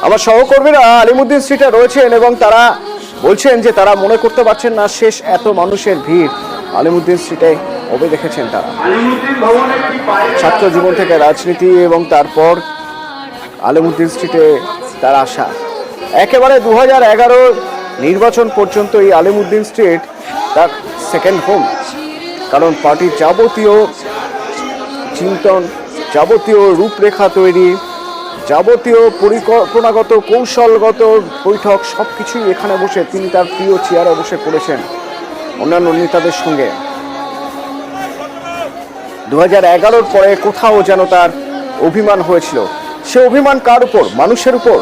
আমার সহকর্মীরা আলিমুদ্দিন স্ট্রিটে রয়েছেন এবং তারা বলছেন যে তারা মনে করতে পারছেন না শেষ এত মানুষের ভিড় আলিমুদ্দিন স্ট্রিটে কবে দেখেছেন তারা। ছাত্র জীবন থেকে রাজনীতি এবং তারপর আলিমুদ্দিন স্ট্রিটে তার আসা একেবারে 2011 নির্বাচন পর্যন্ত এই আলিমুদ্দিন স্ট্রিট তার সেকেন্ড হোম। কারণ পার্টির যাবতীয় চিন্তন, যাবতীয় রূপরেখা তৈরি, যাবতীয় পরিকল্পনাগত কৌশলগত বৈঠক সবকিছুই এখানে বসে তিনি তার প্রিয় চেয়ারে বসে করেছেন অন্যান্য নেতাদের সঙ্গে। 2011 পরে কোথাও যেন তার অভিমান হয়েছিল। সে অভিমান কার উপর? মানুষের উপর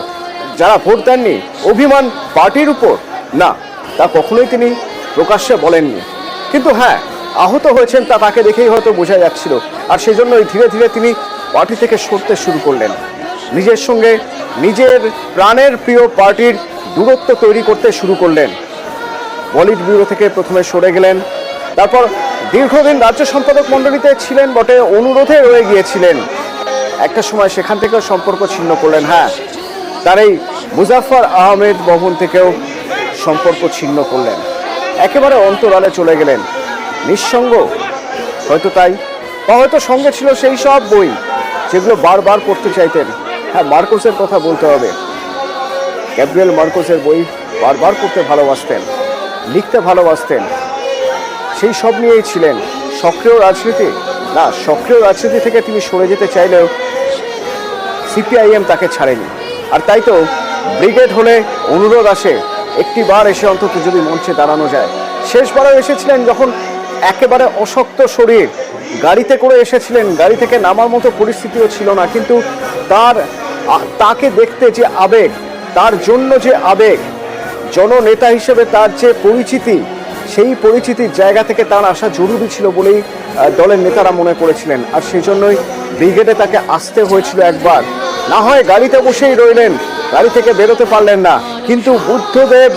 যারা ভোট দেননি? অভিমান পার্টির উপর? না, তা কখনোই তিনি প্রকাশ্যে বলেননি। কিন্তু হ্যাঁ, আহত হয়েছেন তা তাকে দেখেই হয়তো বোঝা যাচ্ছিল। আর সেজন্যই ধীরে ধীরে তিনি পার্টি থেকে সরতে শুরু করলেন, নিজের সঙ্গে নিজের প্রাণের প্রিয় পার্টির দূরত্ব তৈরি করতে শুরু করলেন। পলিট ব্যুরো থেকে প্রথমে সরে গেলেন, তারপর দীর্ঘদিন রাজ্য সম্পাদক মণ্ডলীতে ছিলেন বটে, অনুরোধে রয়ে গিয়েছিলেন। একটা সময় সেখান থেকেও সম্পর্ক ছিন্ন করলেন। হ্যাঁ, তার এই মুজাফফর আহমেদ ভবন থেকেও সম্পর্ক ছিন্ন করলেন, একেবারে অন্তরালে চলে গেলেন, নিঃসঙ্গ হয়তো তাই, বা হয়তো সঙ্গে ছিল সেই সব বই যেগুলো বারবার পড়তে চাইতেন। হ্যাঁ, মার্কোসের কথা বলতে হবে, গ্যাব্রিয়েল মার্কোসের বই বারবার পড়তে ভালোবাসতেন, লিখতে ভালোবাসতেন, সেই সব নিয়েই ছিলেন। সক্রিয় রাজনীতি না, সক্রিয় রাজনীতি থেকে তিনি সরে যেতে চাইলেও সিপিআইএম তাকে ছাড়েনি। আর তাই তো ব্রিগেড হলে অনুরোধ আসে একটি বার এসে অন্তত যদি মঞ্চে দাঁড়ানো যায়। শেষবারও এসেছিলেন যখন একেবারে অশক্ত শরীর, গাড়িতে করে এসেছিলেন, গাড়ি থেকে নামার মতো পরিস্থিতিও ছিল না, কিন্তু তাকে দেখতে যে আবেগ, তার জন্য যে আবেগ, জননেতা হিসেবে তার যে পরিচিতি, সেই পরিচিতির জায়গা থেকে তার আসা জরুরি ছিল বলেই দলের নেতারা মনে করেছিলেন। আর সেই জন্যই ব্রিগেডে তাকে আসতে হয়েছিল একবার। না হয় গাড়িতে বসেই রইলেন, গাড়ি থেকে বেরোতে পারলেন না। কিন্তু বুদ্ধদেব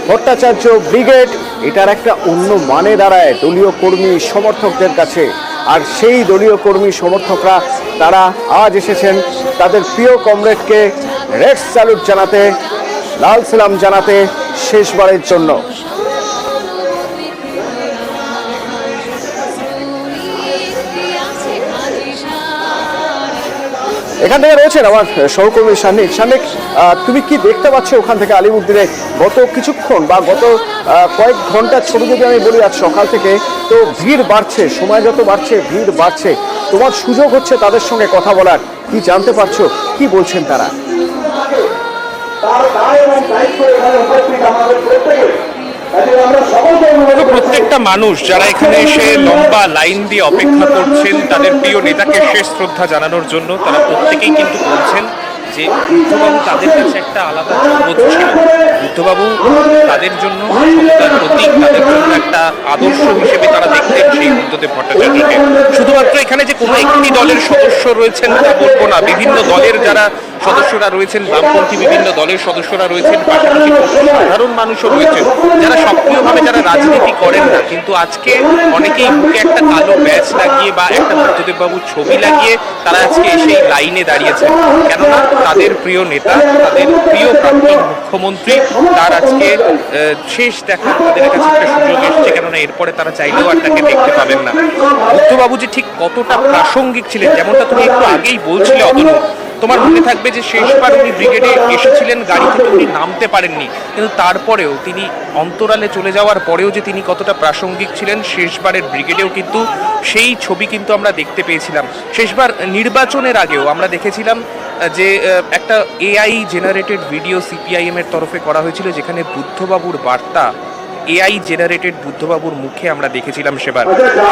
ভট্টাচার্য ব্রিগেড এটার একটা অন্য মানে দাঁড়ায় দলীয় কর্মী সমর্থকদের কাছে। আর সেই দলীয় কর্মী সমর্থকরা তারা আজ এসেছেন তাদের প্রিয় কমরেডকে রেড স্যালুট জানাতে, লাল সালাম জানাতে শেষবারের জন্য। এখান থেকে রয়েছেন আমার সহকর্মী সান্নিক। সান্নিক, তুমি কি দেখতে পাচ্ছ ওখান থেকে আলিমুদ্দিনে গত কিছুক্ষণ বা গত কয়েক ঘন্টার ছবি যদি আমি বলি আজ সকাল থেকে, তো ভিড় বাড়ছে, সময় যত বাড়ছে ভিড় বাড়ছে, তোমার সুযোগ হচ্ছে তাদের সঙ্গে কথা বলার। কি জানতে পারছো, কি বলছেন তারা? প্রত্যেকটা মানুষ যারা এখানে এসে লম্বা লাইন দিয়ে অপেক্ষা করছেন তাদের প্রিয় নেতাকে শেষ শ্রদ্ধা জানানোর জন্য, তারা প্রত্যেকেই কিন্তু বলছেন যে বুদ্ধবাবু তাদের কাছে একটা আলাদা জগৎ ছিল। বুদ্ধবাবু তাদের জন্য সমতার প্রতীক, তাদের জন্য একটা আদর্শ হিসেবে তারা দেখতেন সেই বুদ্ধদেব ভট্টাচার্যকে। শুধুমাত্র এখানে যে কোনো একটি দলের সদস্য রয়েছেন তা বলবো না, বিভিন্ন দলের যারা সদস্যরা রয়েছেন, বামপন্থী বিভিন্ন দলের সদস্যরা রয়েছেন, পাশাপাশি সাধারণ মানুষও রয়েছেন যারা সক্রিয়ভাবে যারা রাজনীতি করেন না, কিন্তু আজকে অনেকেই বুকে একটা কালো ব্যাচ লাগিয়ে বা একটা বুদ্ধদেব বাবুর ছবি লাগিয়ে তারা আজকে এসে লাইনে দাঁড়িয়েছেন। কেননা তাদের প্রিয় নেতা, তাদের প্রিয় প্রাক্তন মুখ্যমন্ত্রী, তার আজকে শেষ দেখা তাদের কাছে একটা সুযোগ এসছে। কেননা এরপরে তারা চাইলেও আর তাকে দেখতে পাবেন না। বুদ্ধবাবু যে ঠিক কতটা প্রাসঙ্গিক ছিলেন, যেমনটা তুমি একটু আগেই বলছিলে অতনু, তোমার মনে থাকবে যে শেষবার উনি ব্রিগেডে এসেছিলেন, গাড়ি থেকে উনি নামতে পারেননি, কিন্তু তারপরেও তিনি অন্তরালে চলে যাওয়ার পরেও যে তিনি কতটা প্রাসঙ্গিক ছিলেন, শেষবারের ব্রিগেডেও কিন্তু সেই ছবি কিন্তু আমরা দেখতে পেয়েছিলাম। শেষবার নির্বাচনের আগেও আমরা দেখেছিলাম যে একটা এআই জেনারেটেড ভিডিও সিপিআইএম এর তরফে করা হয়েছিল, যেখানে বুদ্ধবাবুর বার্তা এআই জেনারেটেড বুদ্ধবাবুর মুখে আমরা দেখেছিলাম সেবার।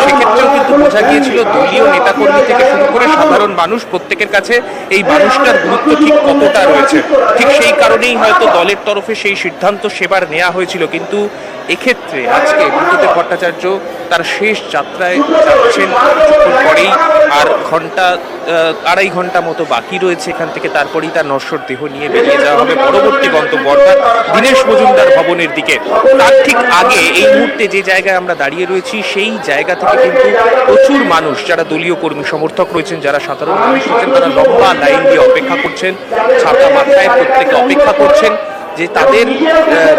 সেক্ষেত্রেও কিন্তু বোঝা গিয়েছিল দলীয় নেতাকর্মী থেকে শুরু করে সাধারণ মানুষ প্রত্যেকের কাছে এই মানুষটার গুরুত্ব ঠিক কতটা রয়েছে। ঠিক সেই কারণেই হয়তো দলের তরফে সেই সিদ্ধান্ত সেবার নেওয়া হয়েছিল। কিন্তু এক্ষেত্রে আজকে বুদ্ধদেব ভট্টাচার্য তার শেষ যাত্রায় যাচ্ছেন কিছুক্ষণ পরেই, আর আড়াই ঘন্টা মতো বাকি রয়েছে এখান থেকে, তারপরেই তার নশ্বর দেহ নিয়ে বেরিয়ে যাওয়া হবে পরবর্তী গন্তব্য অর্থাৎ দীনেশ মজুমদার ভবনের দিকে। তার ঠিক আগে এই মুহূর্তে যে জায়গায় আমরা দাঁড়িয়ে রয়েছি সেই জায়গা থেকে কিন্তু প্রচুর মানুষ যারা দলীয় কর্মী সমর্থক রয়েছেন, যারা সাধারণ মানুষ রয়েছেন, তারা লম্বা লাইন দিয়ে অপেক্ষা করছেন, ছাতা মাথায় প্রত্যেকে অপেক্ষা করছেন যে তাদের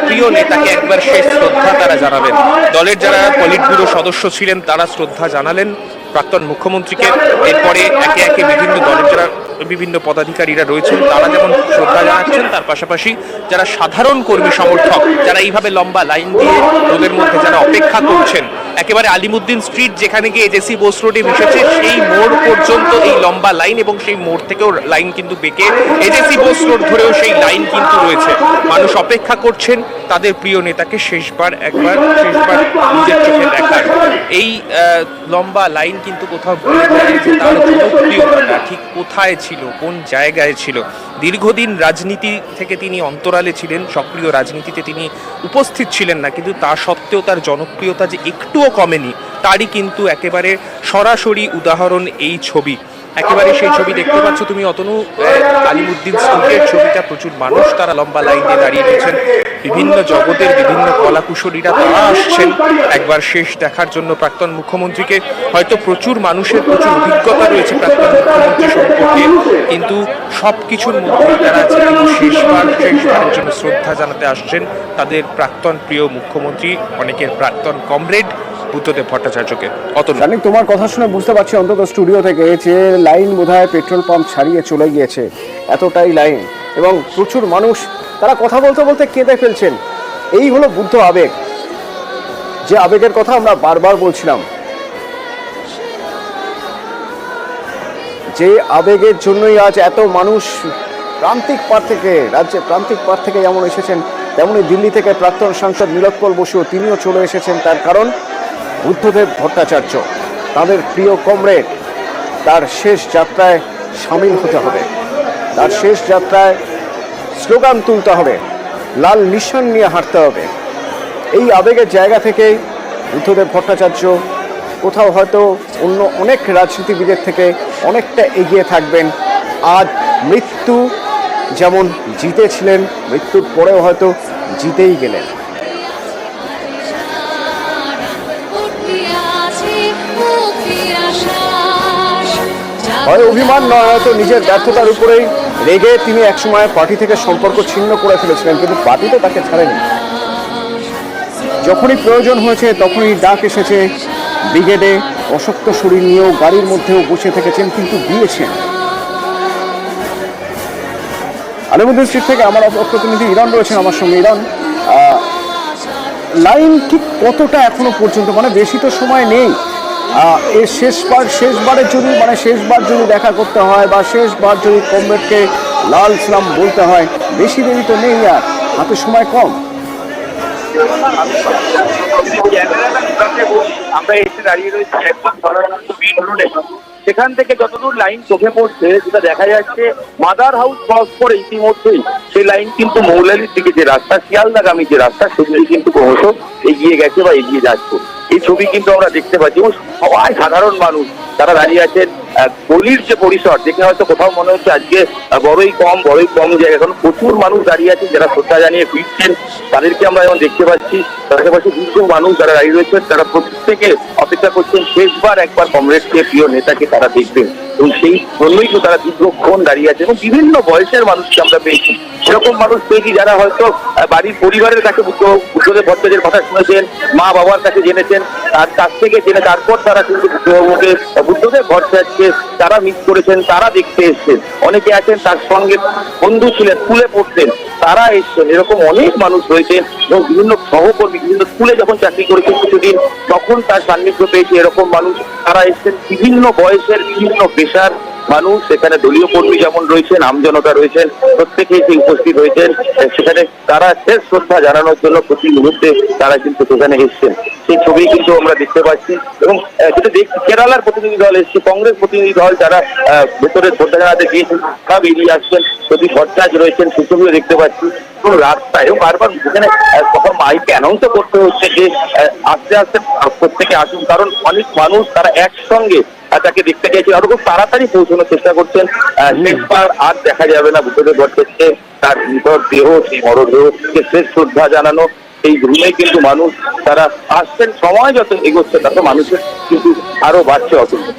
প্রিয় নেতাকে একবার শেষ শ্রদ্ধা তারা জানাবেন। দলের যারা পলিট ব্যুরো সদস্য ছিলেন তারা শ্রদ্ধা জানালেন প্রাক্তন মুখ্যমন্ত্রীকে। এরপরে একে একে বিভিন্ন দলের যারা বিভিন্ন পদাধিকারীরা রয়েছেন তারা যেমন শ্রদ্ধা জানাচ্ছেন, তার পাশাপাশি যারা সাধারণ কর্মী সমর্থক যারা এইভাবে লম্বা লাইন দিয়ে রোদের মধ্যে যারা অপেক্ষা করছেন, একেবারে আলিমুদ্দিন স্ট্রিট যেখানে গিয়ে এজেসি বোস রোডে মিশেছে সেই মোড় পর্যন্ত এই লম্বা লাইন, এবং সেই মোড় থেকেও লাইন কিন্তু বেঁকে এজেসি বোস রোড ধরেও সেই লাইন কিন্তু রয়েছে। মানুষ অপেক্ষা করছেন তাদের প্রিয় নেতাকে শেষবার নিজের চোখে দেখার। এই লম্বা লাইন কিন্তু কোথাও বলে যায় যে তার জনপ্রিয়তা ঠিক কোথায় ছিল, কোন জায়গায় ছিল। দীর্ঘদিন রাজনীতি থেকে তিনি অন্তরালে ছিলেন, সক্রিয় রাজনীতিতে তিনি উপস্থিত ছিলেন না, কিন্তু তা সত্ত্বেও তার জনপ্রিয়তা যে একটুও কমেনি তারই কিন্তু একেবারে সরাসরি উদাহরণ এই ছবি। একেবারে সেই ছবি দেখতে পাচ্ছ তুমি অতনু, আলিমুদ্দিন স্ট্রিটের ছবিটা। প্রচুর মানুষ তারা লম্বা লাইন দিয়ে দাঁড়িয়ে রয়েছেন, বিভিন্ন জগতের বিভিন্ন কলাকুশলীরা তারা আসছেন একবার শেষ দেখার জন্য প্রাক্তন মুখ্যমন্ত্রীকে। হয়তো প্রচুর মানুষের প্রচুর অভিজ্ঞতা রয়েছে প্রাক্তন মুখ্যমন্ত্রী সম্পর্কে, কিন্তু সব কিছুর মধ্যে তারা আছে কিন্তু শেষবারের জন্য শ্রদ্ধা জানাতে আসছেন তাদের প্রাক্তন প্রিয় মুখ্যমন্ত্রী, অনেকের প্রাক্তন কমরেড বুদ্ধদেব ভট্টাচার্যকে। জানি তোমার কথা শুনে বুঝতে পারছি অন্তত স্টুডিও থেকে যে লাইন বোধহয় পেট্রোল পাম্প ছাড়িয়ে চলে গিয়েছে, এতটাই লাইন, এবং প্রচুর মানুষ তারা কথা বলতে বলতে কেঁদে ফেলছেন। এই হলো বুদ্ধ আবেগ, যে আবেগের কথা আমরা বারবার বলছিলাম, যে আবেগের জন্যই আজ এত মানুষ প্রান্তিক পার থেকে, রাজ্যের প্রান্তিক পার থেকে যেমন এসেছেন, তেমনি দিল্লি থেকে প্রাক্তন সাংসদ নীলোৎপল বসু তিনিও চলে এসেছেন। তার কারণ বুদ্ধদেব ভট্টাচার্য তাদের প্রিয় কমরেড, তার শেষ যাত্রায় সামিল হতে হবে, তার শেষ যাত্রায় স্লোগান তুলতে হবে, লাল নিশান নিয়ে হাঁটতে হবে। এই আবেগের জায়গা থেকেই বুদ্ধদেব ভট্টাচার্য কোথাও হয়তো অন্য অনেক রাজনীতিবিদের থেকে অনেকটা এগিয়ে থাকবেন। আজ মৃত্যু যেমন জিতেছিলেন, মৃত্যুর পরেও হয়তো জিতেই গেলেন। হয় অভিমান নয় হয়তো নিজের ব্যর্থতার উপরেই রেগে তিনি একসময় পার্টি থেকে সম্পর্ক ছিন্ন করে ফেলেছিলেন, কিন্তু পার্টিতে তাকে ছাড়েনি। যখনই প্রয়োজন হয়েছে তখনই ডাক এসেছে ব্রিগেডে, অশক্ত শরীর নিয়েও গাড়ির মধ্যেও বসে থেকেছেন, কিন্তু দিয়েছেন। আলিমুদ্দিন স্ট্রিট থেকে আমার প্রতিনিধি ইরান রয়েছেন আমার সঙ্গে। ইরান, লাইন ঠিক কতটা এখনো পর্যন্ত, মানে বেশি তো সময় নেই, এর শেষবার যদি দেখা করতে হয় বা শেষবার যদি কমরেডকে লাল সালাম বলতে হয়, বেশি দেরি তো নেই, আর হাতে সময় কম। আমরা এসে দাঁড়িয়ে রয়েছি একদম মেইন রোডে, সেখান থেকে যতদূর লাইন চোখে পড়ছে যেটা দেখা যাচ্ছে মাদার হাউস ক্রস করে ইতিমধ্যেই সেই লাইন কিন্তু মৌলালির দিকে যে রাস্তা, শিয়ালদাগামী যে রাস্তা, সেগুলি কিন্তু ক্রমশ এগিয়ে গেছে বা এগিয়ে যাচ্ছে। এই ছবি কিন্তু আমরা দেখতে পাচ্ছি, এবং সবাই সাধারণ মানুষ তারা দাঁড়িয়ে আছেন। গলির যে পরিসর দেখে হয়তো কোথাও মনে হচ্ছে আজকে বড়ই কম জায়গা, এখন প্রচুর মানুষ দাঁড়িয়ে আছেন যারা শ্রদ্ধা জানিয়ে ফিরছেন, তাদেরকে আমরা এখন দেখতে পাচ্ছি। পাশাপাশি কিছু মানুষ যারা দাঁড়িয়ে রয়েছেন তারা প্রত্যেকে অপেক্ষা করছেন শেষবার একবার কমরেডকে, প্রিয় নেতাকে তারা দেখবেন, এবং সেই জন্যই তো তারা দীর্ঘক্ষণ দাঁড়িয়ে আছে। এবং বিভিন্ন বয়সের মানুষকে আমরা পেয়েছি, সেরকম মানুষ পেয়েছি যারা হয়তো বাড়ির পরিবারের কাছে বুদ্ধদেব ভট্টাচার্যের কথা শুনেছেন, মা বাবার কাছে জেনেছেন, তার কাছ থেকে জেনে তারপর তারা কিন্তু বুদ্ধদেব ভট্টাচার্যকে তারা মিস করেছেন, তারা দেখতে এসছেন। অনেকে আছেন তার সঙ্গে বন্ধু ছিলেন, স্কুলে পড়তেন, তারা এসছেন। এরকম অনেক মানুষ রয়েছেন, এবং বিভিন্ন সহকর্মী বিভিন্ন স্কুলে যখন চাকরি করেছেন কিছুদিন, তখন তার সান্নিধ্য পেয়েছে এরকম মানুষ, তারা এসছেন। বিভিন্ন বয়সের বিভিন্ন পেশার মানুষ, সেখানে দলীয় কর্মী যেমন রয়েছেন, আমজনতা রয়েছেন, প্রত্যেকেই এসে উপস্থিত হয়েছেন। সেখানে তারা শেষ শ্রদ্ধা জানানোর জন্য প্রতি মুহূর্তে তারা কিন্তু সেখানে এসছেন। সেই ছবি কিন্তু আমরা দেখতে পাচ্ছি। এবং যেটা দেখছি, কেরালার প্রতিনিধি দল এসছে, কংগ্রেস প্রতিনিধি দল যারা ভেতরে শ্রদ্ধা জানাতে গিয়েছেন সব বেরিয়ে আসছেন, প্রতি ভট্টাচার্য রয়েছেন, সেই ছবিও দেখতে পাচ্ছি। রাস্তায় এবং বারবার সেখানে তখন মাইকে অ্যানাউন্সও করতে হচ্ছে যে আস্তে আস্তে প্রত্যেকে আসুন, কারণ অনেক মানুষ তারা একসঙ্গে তাকে দেখতে চাইছে, আরো খুব তাড়াতাড়ি পৌঁছানোর চেষ্টা করছেন। শেষবার আর দেখা যাবে না বুদ্ধদেব ভট্টাচার্যকে, তার মৃতদেহ, সেই মরদেহকে শেষ শ্রদ্ধা জানানো, সেই ভুলে কিন্তু মানুষ তারা আসছেন, সময় যত এগোচ্ছে তত মানুষের কিন্তু আরো বাড়ছে অসুবিধা।